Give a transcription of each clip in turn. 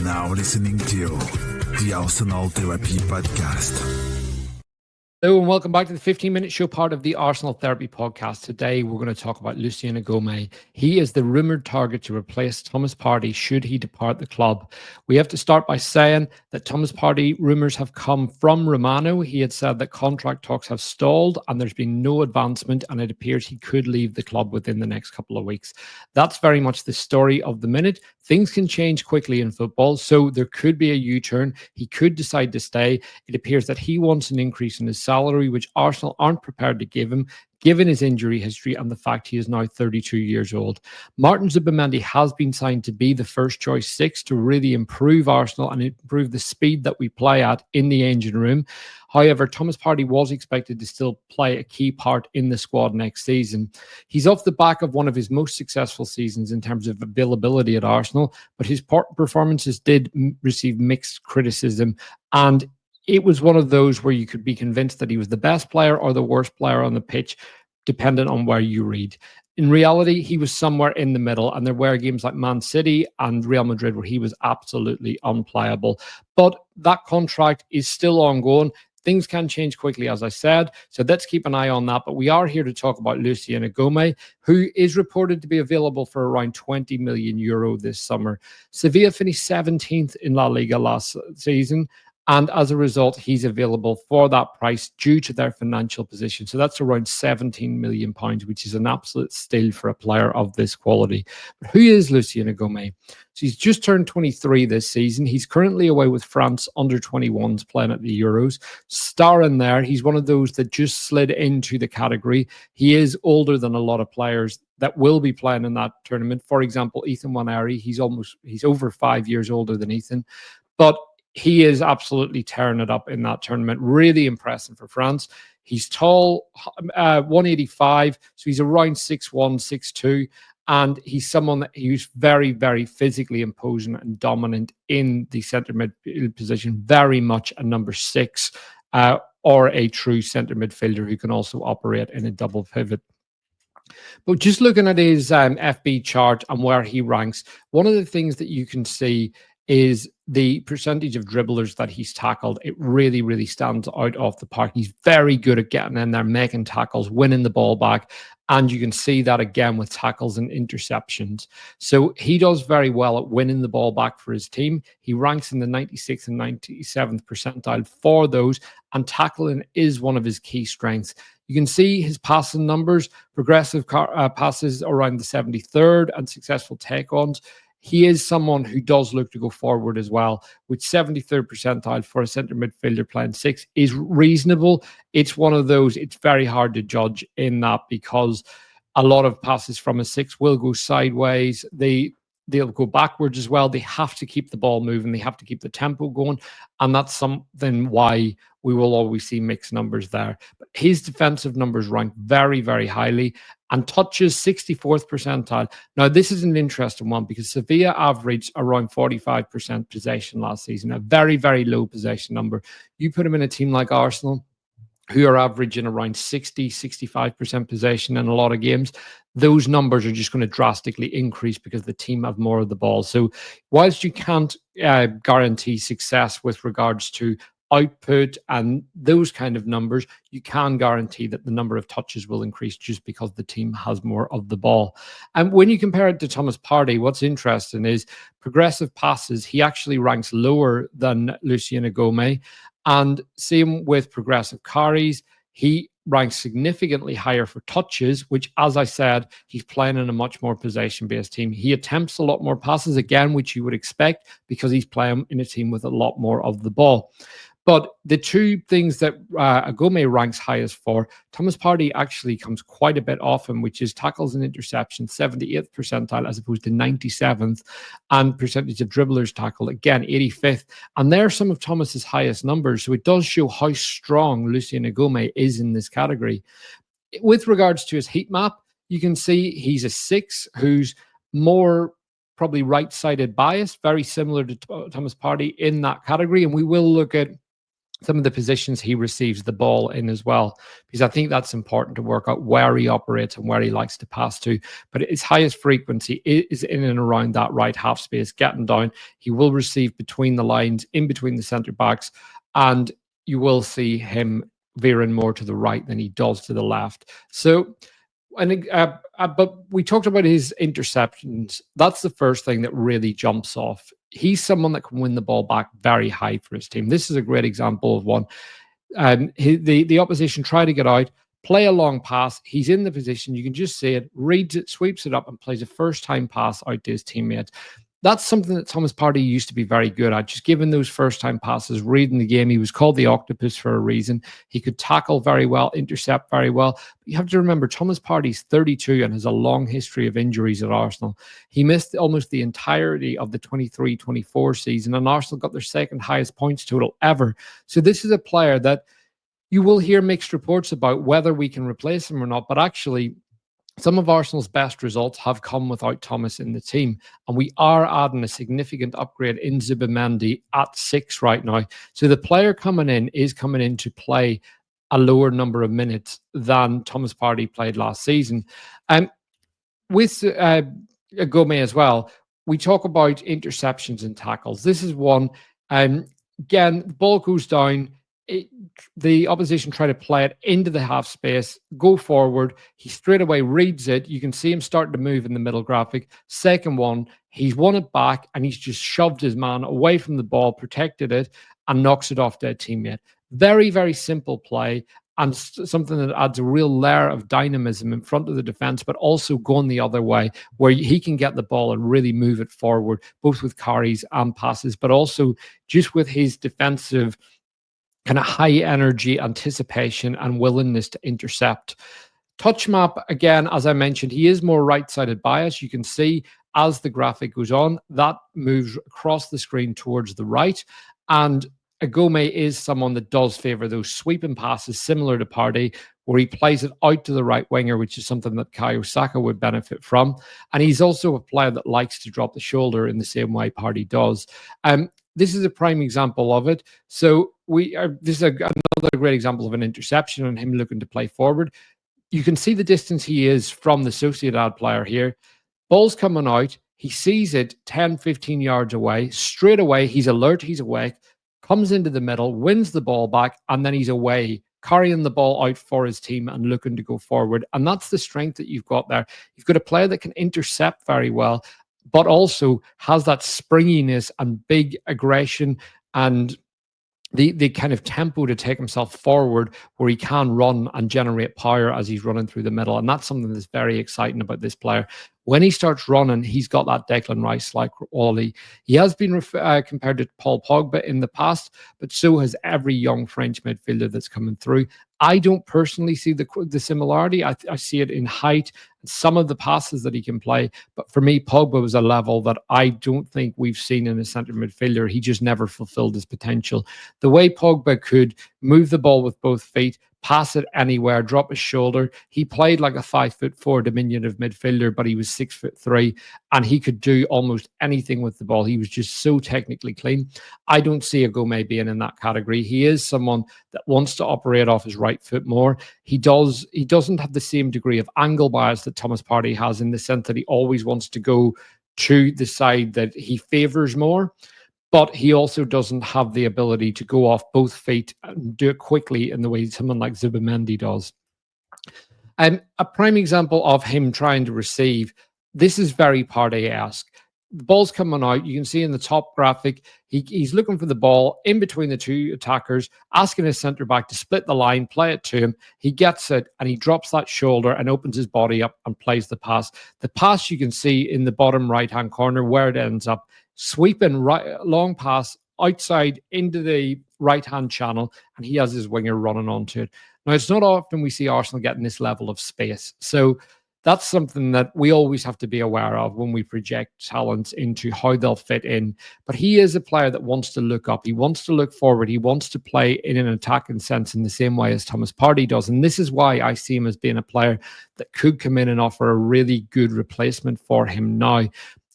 now listening to the Arsenal Therapy Podcast. Hello and welcome back to the 15-minute show, part of the Arsenal Therapy Podcast. Today we're going to talk about Lucien Agoumé. He is the rumoured target to replace Thomas Partey should he depart the club. We have to start by saying that Thomas Partey rumours have come from Romano. He had said that contract talks have stalled and there's been no advancement, and it appears he could leave the club within the next couple of weeks. That's very much the story of the minute. Things can change quickly in football, so there could be a U-turn. He could decide to stay. It appears that he wants an increase in his salary, which Arsenal aren't prepared to give him, given his injury history and the fact he is now 32 years old. Martin Zubimendi has been signed to be the first choice six to really improve Arsenal and improve the speed that we play at in the engine room. However, Thomas Partey was expected to still play a key part in the squad next season. He's off the back of one of his most successful seasons in terms of availability at Arsenal, but his performances did receive mixed criticism, and it was one of those where you could be convinced that he was the best player or the worst player on the pitch, dependent on where you read. In reality, he was somewhere in the middle, and there were games like Man City and Real Madrid where he was absolutely unplayable. But that contract is still ongoing. Things can change quickly, as I said, so let's keep an eye on that. But we are here to talk about Lucien Agoumé, who is reported to be available for around 20 million euro this summer. Sevilla finished 17th in La Liga last season, and as a result, he's available for that price due to their financial position. So that's around £17 million, which is an absolute steal for a player of this quality. But who is Lucien Agoumé? So he's just turned 23 this season. He's currently away with France under 21s playing at the Euros. Star in there. He's one of those that just slid into the category. He is older than a lot of players that will be playing in that tournament. For example, Ethan Waneri, he's over 5 years older than Ethan. But he is absolutely tearing it up in that tournament. Really impressive for France. He's tall, 185, so he's around 6'1", 6'2", and he's someone that who's very, very physically imposing and dominant in the centre midfield position, very much a number 6 or a true centre midfielder who can also operate in a double pivot. But just looking at his FB chart and where he ranks, one of the things that you can see is the percentage of dribblers that he's tackled. It really, really stands out off the park. He's very good at getting in there, making tackles, winning the ball back. And you can see that again with tackles and interceptions. So he does very well at winning the ball back for his team. He ranks in the 96th and 97th percentile for those. And tackling is one of his key strengths. You can see his passing numbers, progressive passes around the 73rd and successful take-ons. He is someone who does look to go forward as well, which 73rd percentile for a centre midfielder playing 6 is reasonable. It's one of those, it's very hard to judge in that because a lot of passes from a 6 will go sideways. They'll go backwards as well. They have to keep the ball moving. They have to keep the tempo going. And that's something why we will always see mixed numbers there. But his defensive numbers rank very, very highly, and touches 64th percentile. Now, this is an interesting one because Sevilla averaged around 45% possession last season, a very, very low possession number. You put him in a team like Arsenal, who are averaging around 65% possession in a lot of games, those numbers are just going to drastically increase because the team have more of the ball. So whilst you can't guarantee success with regards to output and those kind of numbers, you can guarantee that the number of touches will increase just because the team has more of the ball. And when you compare it to Thomas Partey, what's interesting is progressive passes. He actually ranks lower than Lucien Agoumé. And same with progressive carries. He ranks significantly higher for touches, which, as I said, he's playing in a much more possession-based team. He attempts a lot more passes, again, which you would expect because he's playing in a team with a lot more of the ball. But the two things that Agoumé ranks highest for, Thomas Partey actually comes quite a bit off him, which is tackles and interceptions, 78th percentile as opposed to 97th, and percentage of dribblers tackled, again, 85th. And they're some of Thomas's highest numbers. So it does show how strong Lucien Agoumé is in this category. With regards to his heat map, you can see he's a 6 who's more probably right-sided bias, very similar to Thomas Partey in that category. And we will look at some of the positions he receives the ball in as well, because I think that's important to work out where he operates and where he likes to pass to. But his highest frequency is in and around that right half space, getting down. He will receive between the lines, in between the centre backs, and you will see him veering more to the right than he does to the left. So, but we talked about his interceptions. That's the first thing that really jumps off. He's someone that can win the ball back very high for his team. This is a great example of one. The opposition try to get out, play a long pass. He's in the position. You can just see it, reads it, sweeps it up, and plays a first-time pass out to his teammates. That's something that Thomas Partey used to be very good at, just giving those first-time passes, reading the game. He was called the octopus for a reason. He could tackle very well, intercept very well. But you have to remember, Thomas Partey's 32 and has a long history of injuries at Arsenal. He missed almost the entirety of the 23-24 season, and Arsenal got their second highest points total ever. So this is a player that you will hear mixed reports about whether we can replace him or not, but actually some of Arsenal's best results have come without Thomas in the team, and we are adding a significant upgrade in Zubimendi at 6 right now. So the player coming in is coming in to play a lower number of minutes than Thomas Partey played last season. With Agoumé as well, we talk about interceptions and tackles. This is one. Again, the ball goes down. The opposition try to play it into the half space, go forward. He straight away reads it. You can see him starting to move in the middle graphic. Second one, he's won it back and he's just shoved his man away from the ball, protected it, and knocks it off to a teammate. Very, very simple play, and something that adds a real layer of dynamism in front of the defense, but also going the other way, where he can get the ball and really move it forward, both with carries and passes, but also just with his defensive kind of high energy, anticipation, and willingness to intercept. Touch map, again, as I mentioned, he is more right-sided bias. You can see as the graphic goes on, that moves across the screen towards the right. And Agoumé is someone that does favour those sweeping passes similar to Partey, where he plays it out to the right winger, which is something that Bukayo Saka would benefit from. And he's also a player that likes to drop the shoulder in the same way Partey does. This is a prime example of it. So this is another great example of an interception and him looking to play forward. You can see the distance he is from the Sociedad player here. Ball's coming out. He sees it 10, 15 yards away. Straight away, he's alert, he's awake, comes into the middle, wins the ball back, and then he's away, carrying the ball out for his team and looking to go forward. And that's the strength that you've got there. You've got a player that can intercept very well, but also has that springiness and big aggression and the kind of tempo to take himself forward, where he can run and generate power as he's running through the middle. And that's something that's very exciting about this player. When he starts running, he's got that Declan Rice-like quality. He has been compared to Paul Pogba in the past, but so has every young French midfielder that's coming through. I don't personally see the similarity. I see it in height and some of the passes that he can play. But for me, Pogba was a level that I don't think we've seen in a centre midfielder. He just never fulfilled his potential. The way Pogba could move the ball with both feet, pass it anywhere, drop his shoulder. He played like a 5'4" diminutive midfielder, but he was 6'3", and he could do almost anything with the ball. He was just so technically clean. I don't see Agoumé being in that category. He is someone that wants to operate off his right foot more. He doesn't have the same degree of angle bias that Thomas Partey has, in the sense that he always wants to go to the side that he favours more. But he also doesn't have the ability to go off both feet and do it quickly in the way someone like Zubimendi does. And a prime example of him trying to receive, this is very Partey-esque. The ball's coming out. You can see in the top graphic, he's looking for the ball in between the two attackers, asking his centre-back to split the line, play it to him. He gets it, and he drops that shoulder and opens his body up and plays the pass. The pass you can see in the bottom right-hand corner where it ends up. Sweeping right, long pass outside into the right-hand channel, and he has his winger running onto it. Now, it's not often we see Arsenal getting this level of space. So that's something that we always have to be aware of when we project talents into how they'll fit in. But he is a player that wants to look up. He wants to look forward. He wants to play in an attacking sense in the same way as Thomas Partey does. And this is why I see him as being a player that could come in and offer a really good replacement for him now.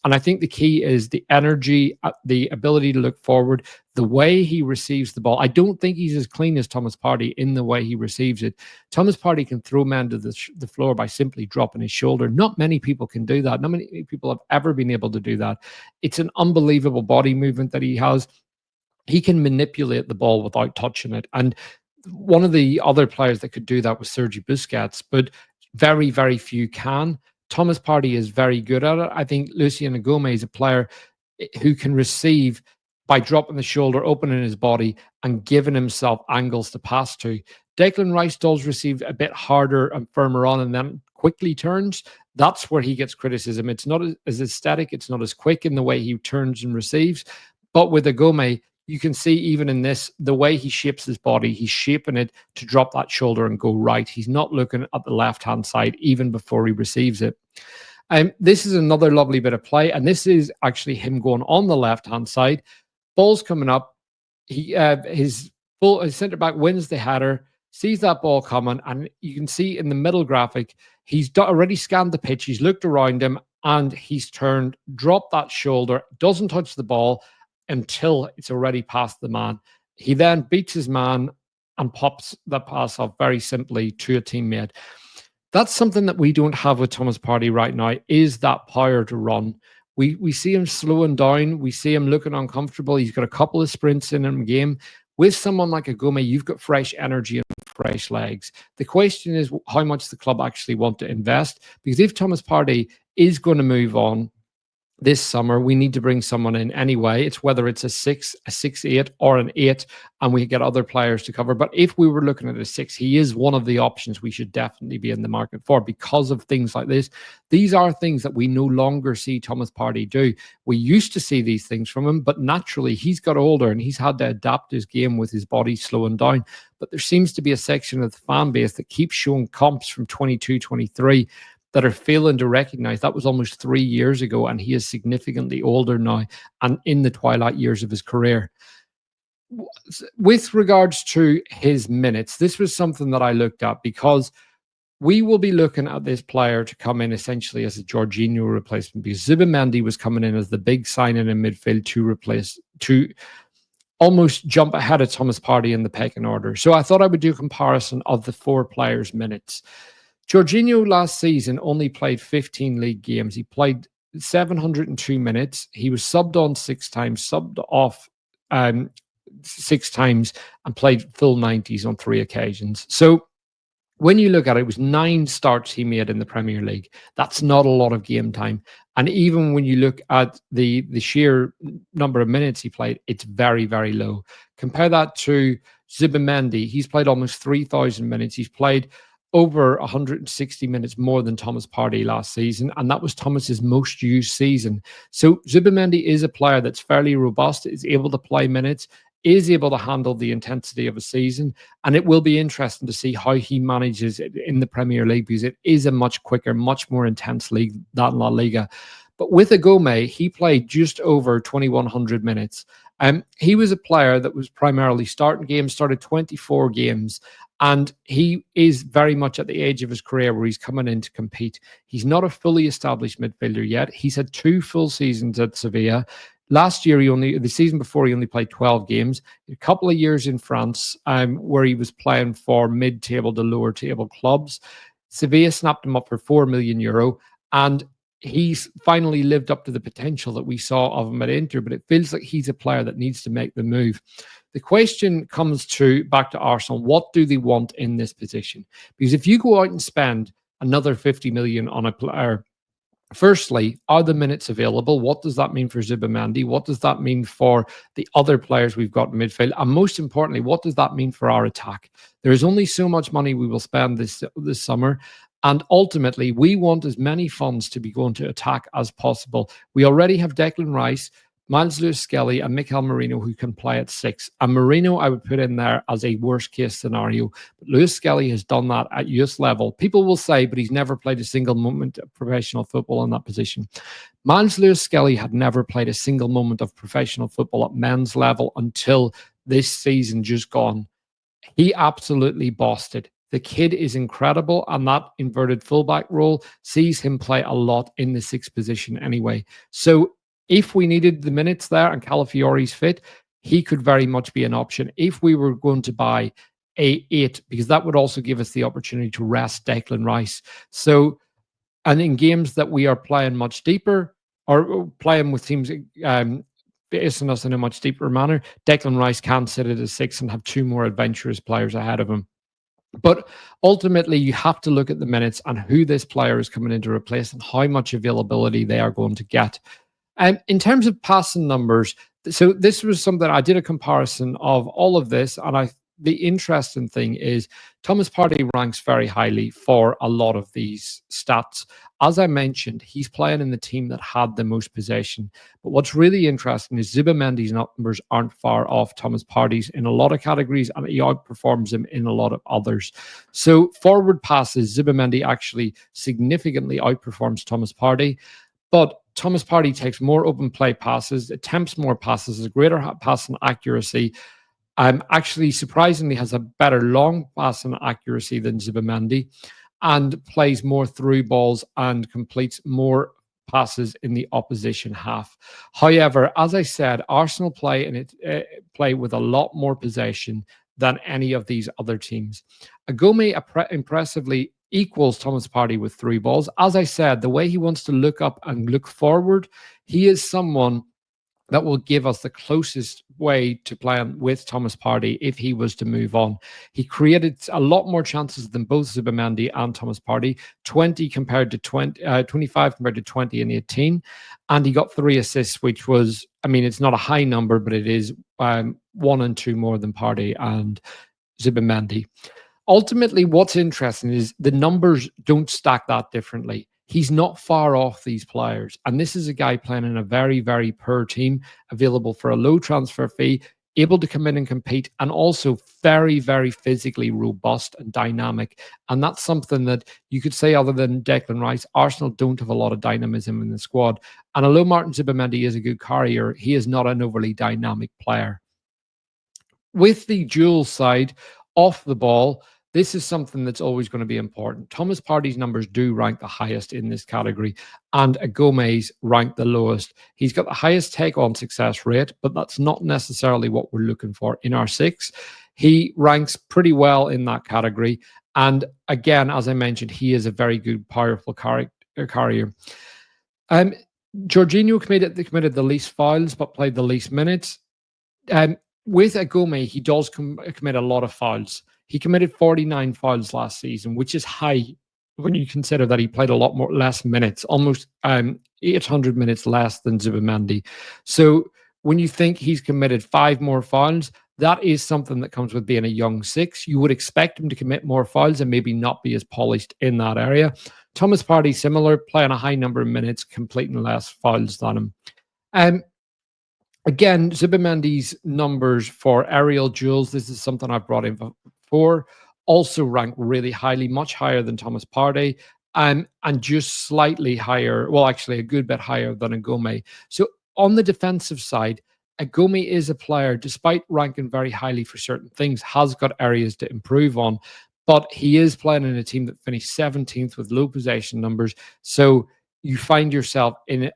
And I think the key is the energy, the ability to look forward, the way he receives the ball. I don't think he's as clean as Thomas Partey in the way he receives it. Thomas Partey can throw men to the floor by simply dropping his shoulder. Not many people can do that. Not many people have ever been able to do that. It's an unbelievable body movement that he has. He can manipulate the ball without touching it. And one of the other players that could do that was Sergio Busquets, but very, very few can. Thomas Partey is very good at it. I think Lucien Agoumé is a player who can receive by dropping the shoulder, opening his body, and giving himself angles to pass to. Declan Rice does receive a bit harder and firmer on and then quickly turns. That's where he gets criticism. It's not as aesthetic. It's not as quick in the way he turns and receives. But with Agoumé, you can see even in this, the way he shapes his body, he's shaping it to drop that shoulder and go right. He's not looking at the left-hand side even before he receives it. This is another lovely bit of play, and this is actually him going on the left-hand side. Ball's coming up. His centre-back wins the header, sees that ball coming, and you can see in the middle graphic, he's already scanned the pitch, he's looked around him, and he's turned, dropped that shoulder, doesn't touch the ball, until it's already past the man. He then beats his man and pops that pass off very simply to a teammate. That's something that we don't have with Thomas Partey right now, is that power to run. We see him slowing down. We see him looking uncomfortable. He's got a couple of sprints in him game. With someone like Agoumé, you've got fresh energy and fresh legs. The question is how much the club actually want to invest, because if Thomas Partey is going to move on this summer, we need to bring someone in anyway. It's whether it's a 6'8", or an 8, and we get other players to cover. But if we were looking at a 6, he is one of the options we should definitely be in the market for because of things like this. These are things that we no longer see Thomas Partey do. We used to see these things from him, but naturally he's got older and he's had to adapt his game with his body slowing down. But there seems to be a section of the fan base that keeps showing comps from 22, 23 that are failing to recognize that was almost 3 years ago, and he is significantly older now and in the twilight years of his career. With regards to his minutes, this was something that I looked at because we will be looking at this player to come in essentially as a Jorginho replacement, because Zubimendi was coming in as the big signing in midfield to almost jump ahead of Thomas Partey in the pecking order. So I thought I would do a comparison of the 4 players' minutes. Jorginho last season only played 15 league games. He played 702 minutes. He was subbed on 6 times, subbed off 6 times, and played full 90s on 3 occasions. So when you look at it, it was 9 starts he made in the Premier League. That's not a lot of game time. And even when you look at the sheer number of minutes he played, it's very, very low. Compare that to Zubimendi. He's played almost 3,000 minutes. He's played over 160 minutes more than Thomas Partey last season, and that was Thomas's most used season. So Zubimendi is a player that's fairly robust, is able to play minutes, is able to handle the intensity of a season, and it will be interesting to see how he manages it in the Premier League, because it is a much quicker, much more intense league than La Liga. But with Agoumé, he played just over 2,100 minutes. He was a player that was primarily starting games, started 24 games, and he is very much at the age of his career where he's coming in to compete. He's not a fully established midfielder yet. He's had 2 full seasons at Sevilla. Last year, the season before, he only played 12 games. A couple of years in France, where he was playing for mid-table to lower-table clubs. Sevilla snapped him up for €4 million, and he's finally lived up to the potential that we saw of him at Inter, but it feels like he's a player that needs to make the move. The question comes back to Arsenal. What do they want in this position? Because if you go out and spend another 50 million on a player, firstly, are the minutes available? What does that mean for Zubimendi? What does that mean for the other players we've got in midfield? And most importantly, what does that mean for our attack? There is only so much money we will spend this summer. And ultimately, we want as many funds to be going to attack as possible. We already have Declan Rice, Miles Lewis-Skelly, and Mikel Merino who can play at 6. And Merino I would put in there as a worst-case scenario. But Lewis-Skelly has done that at youth level. People will say, but he's never played a single moment of professional football in that position. Miles Lewis-Skelly had never played a single moment of professional football at men's level until this season just gone. He absolutely bossed it. The kid is incredible, and that inverted fullback role sees him play a lot in the sixth position anyway. So if we needed the minutes there and Calafiori's fit, he could very much be an option. If we were going to buy a 8, because that would also give us the opportunity to rest Declan Rice. So, and in games that we are playing much deeper or playing with teams facing us in a much deeper manner, Declan Rice can sit at a 6 and have 2 more adventurous players ahead of him. But ultimately, you have to look at the minutes and who this player is coming in to replace and how much availability they are going to get. In terms of passing numbers, so this was something I did a comparison of all of this, and the interesting thing is Thomas Partey ranks very highly for a lot of these stats. As I mentioned, he's playing in the team that had the most possession. But what's really interesting is Zubimendi's numbers aren't far off Thomas Partey's in a lot of categories, and he outperforms him in a lot of others. So forward passes, Zubimendi actually significantly outperforms Thomas Partey. But Thomas Partey takes more open play passes, attempts more passes, has greater passing accuracy. Actually, surprisingly, has a better long passing accuracy than Zubimendi, and plays more through balls and completes more passes in the opposition half. However, as I said, Arsenal play with a lot more possession than any of these other teams. Agoumé impressively equals Thomas Partey with 3 balls. As I said, the way he wants to look up and look forward, he is someone that will give us the closest way to playing with Thomas Partey if he was to move on. He created a lot more chances than both Zubimendi and Thomas Partey, 20 compared to 25 compared to 20 and 18. And he got 3 assists, which was, I mean, it's not a high number, but it is 1 and 2 more than Partey and Zubimendi. Ultimately, what's interesting is the numbers don't stack that differently. He's not far off these players. And this is a guy playing in a very, very poor team, available for a low transfer fee, able to come in and compete, and also very, very physically robust and dynamic. And that's something that you could say, other than Declan Rice, Arsenal don't have a lot of dynamism in the squad. And although Martin Zubimendi is a good carrier, he is not an overly dynamic player. With the dual side, off the ball, this is something that's always going to be important. Thomas Partey's numbers do rank the highest in this category, and Agoumé's rank the lowest. He's got the highest take-on success rate, but that's not necessarily what we're looking for in our 6. He ranks pretty well in that category. And again, as I mentioned, he is a very good, powerful carrier. Jorginho committed the least fouls, but played the least minutes. With Agoumé, he does commit a lot of fouls. He committed 49 fouls last season, which is high when you consider that he played a lot less minutes, almost 800 minutes less than Zubimendi. So when you think he's committed 5 more fouls, that is something that comes with being a young 6. You would expect him to commit more fouls and maybe not be as polished in that area. Thomas Partey, similar, playing a high number of minutes, completing less fouls than him. Again, Zubimendi's numbers for aerial duels, this is something I've brought in before, also rank really highly, much higher than Thomas Partey, and just slightly higher, well, actually a good bit higher than Agoumé. So on the defensive side, Agoumé is a player, despite ranking very highly for certain things, has got areas to improve on, but he is playing in a team that finished 17th with low possession numbers. So you find yourself in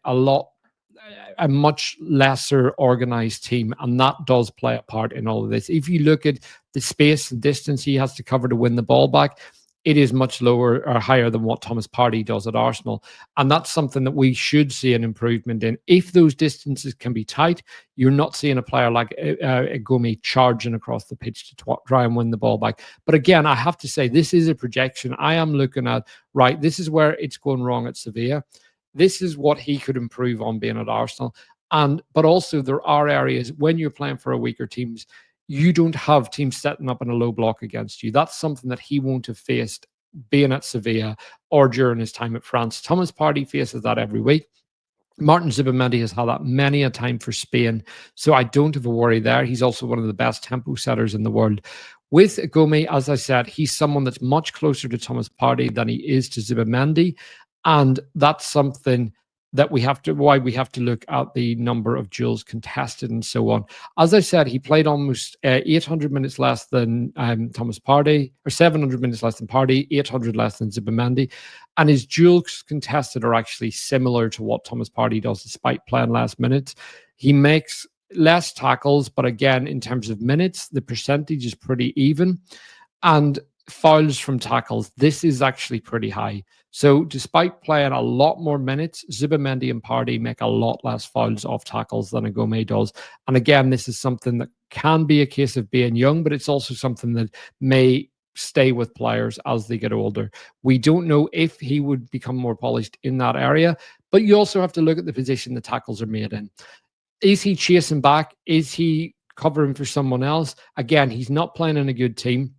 a much lesser organized team, and that does play a part in all of this. If you look at the space and distance he has to cover to win the ball back, it is much lower or higher than what Thomas Partey does at Arsenal. And that's something that we should see an improvement in. If those distances can be tight, you're not seeing a player like Agoumé charging across the pitch to try and win the ball back. But again, I have to say, this is a projection. I am looking at, right, this is where it's going wrong at Sevilla. This is what he could improve on being at Arsenal. But also there are areas when you're playing for a weaker teams, you don't have teams setting up in a low block against you. That's something that he won't have faced being at Sevilla or during his time at France. Thomas Partey faces that every week. Martin Zubimendi has had that many a time for Spain, so I don't have a worry there. He's also one of the best tempo setters in the world. With Agoumé, as I said, he's someone that's much closer to Thomas Partey than he is to Zubimendi. And that's something why we have to look at the number of duels contested and so on. As I said, he played almost 800 minutes less than Thomas Partey, or 700 minutes less than Partey, 800 less than Zubimendi, and his duels contested are actually similar to what Thomas Partey does, despite playing less minutes. He makes less tackles, but again, in terms of minutes, the percentage is pretty even. And fouls from tackles, this is actually pretty high. So despite playing a lot more minutes, Zubimendi and Partey make a lot less fouls off tackles than Agoumé does. And again, this is something that can be a case of being young, but it's also something that may stay with players as they get older. We don't know if he would become more polished in that area, but you also have to look at the position the tackles are made in. Is he chasing back? Is he covering for someone else? Again, he's not playing in a good team,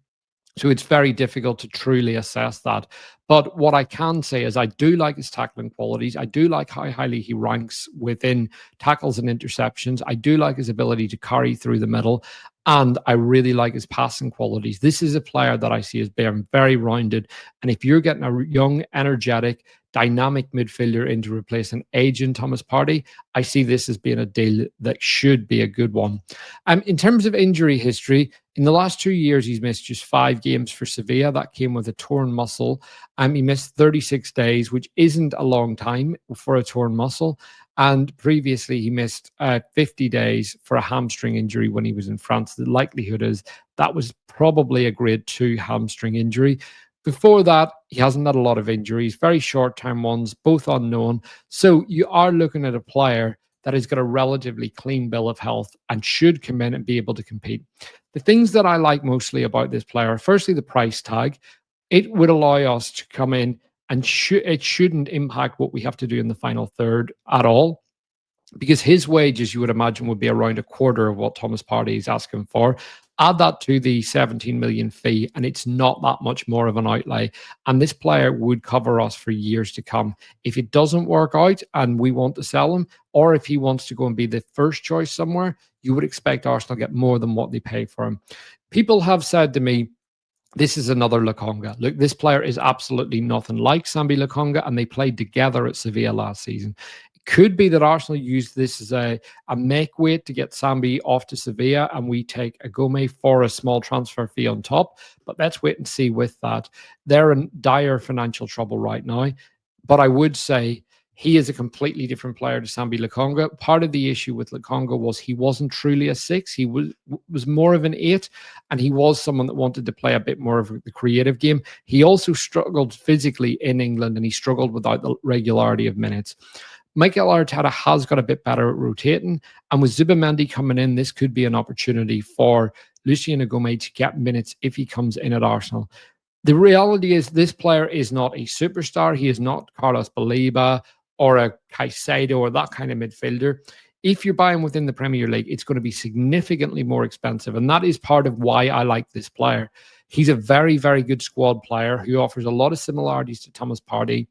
so it's very difficult to truly assess that. But what I can say is I do like his tackling qualities. I do like how highly he ranks within tackles and interceptions. I do like his ability to carry through the middle. And I really like his passing qualities. This is a player that I see as being very rounded. And if you're getting a young, energetic, dynamic midfielder in to replace an aging Thomas Partey, I see this as being a deal that should be a good one. In terms of injury history, in the last 2 years, he's missed just 5 games for Sevilla. That came with a torn muscle. He missed 36 days, which isn't a long time for a torn muscle. And previously, he missed 50 days for a hamstring injury when he was in France. The likelihood is that was probably a grade 2 hamstring injury. Before that, he hasn't had a lot of injuries, very short-term ones, both unknown. So you are looking at a player that has got a relatively clean bill of health and should come in and be able to compete. The things that I like mostly about this player, firstly, the price tag. It would allow us to come in and it shouldn't impact what we have to do in the final third at all, because his wages, you would imagine, would be around a quarter of what Thomas Partey is asking for. Add that to the 17 million fee, and it's not that much more of an outlay. And this player would cover us for years to come. If it doesn't work out and we want to sell him, or if he wants to go and be the first choice somewhere, you would expect Arsenal to get more than what they pay for him. People have said to me, this is another Lokonga. Look, this player is absolutely nothing like Sambi Lokonga, and they played together at Sevilla last season. It could be that Arsenal used this as a make weight to get Sambi off to Sevilla, and we take Agoumé for a small transfer fee on top. But let's wait and see with that. They're in dire financial trouble right now. But I would say he is a completely different player to Sambi Lokonga. Part of the issue with Lokonga was he wasn't truly a 6. He was more of an 8, and he was someone that wanted to play a bit more of the creative game. He also struggled physically in England, and he struggled without the regularity of minutes. Mikel Arteta has got a bit better at rotating, and with Zubimendi coming in, this could be an opportunity for Lucien Agoumé to get minutes if he comes in at Arsenal. The reality is this player is not a superstar. He is not Carlos Baleba or a Caicedo or that kind of midfielder. If you're buying within the Premier League, it's going to be significantly more expensive. And that is part of why I like this player. He's a very, very good squad player who offers a lot of similarities to Thomas Partey,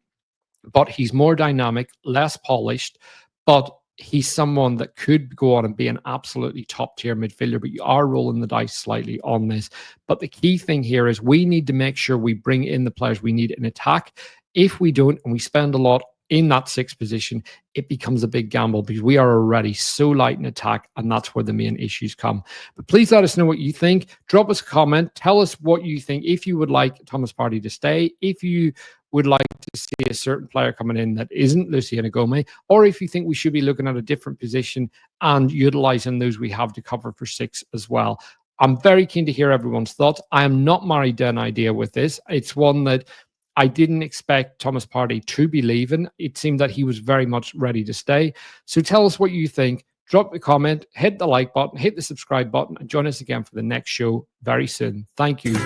but he's more dynamic, less polished, but he's someone that could go on and be an absolutely top-tier midfielder, but you are rolling the dice slightly on this. But the key thing here is we need to make sure we bring in the players we need in attack. If we don't, and we spend a lot in that 6th position, it becomes a big gamble because we are already so light in attack, and that's where the main issues come. But please let us know what you think. Drop us a comment. Tell us what you think. If you would like Thomas Partey to stay, if you would like to see a certain player coming in that isn't Lucien Agoume, or if you think we should be looking at a different position and utilising those we have to cover for 6 as well. I'm very keen to hear everyone's thoughts. I am not married to an idea with this. It's one that I didn't expect Thomas Partey to be leaving. It seemed that he was very much ready to stay. So tell us what you think. Drop a comment, hit the like button, hit the subscribe button, and join us again for the next show very soon. Thank you.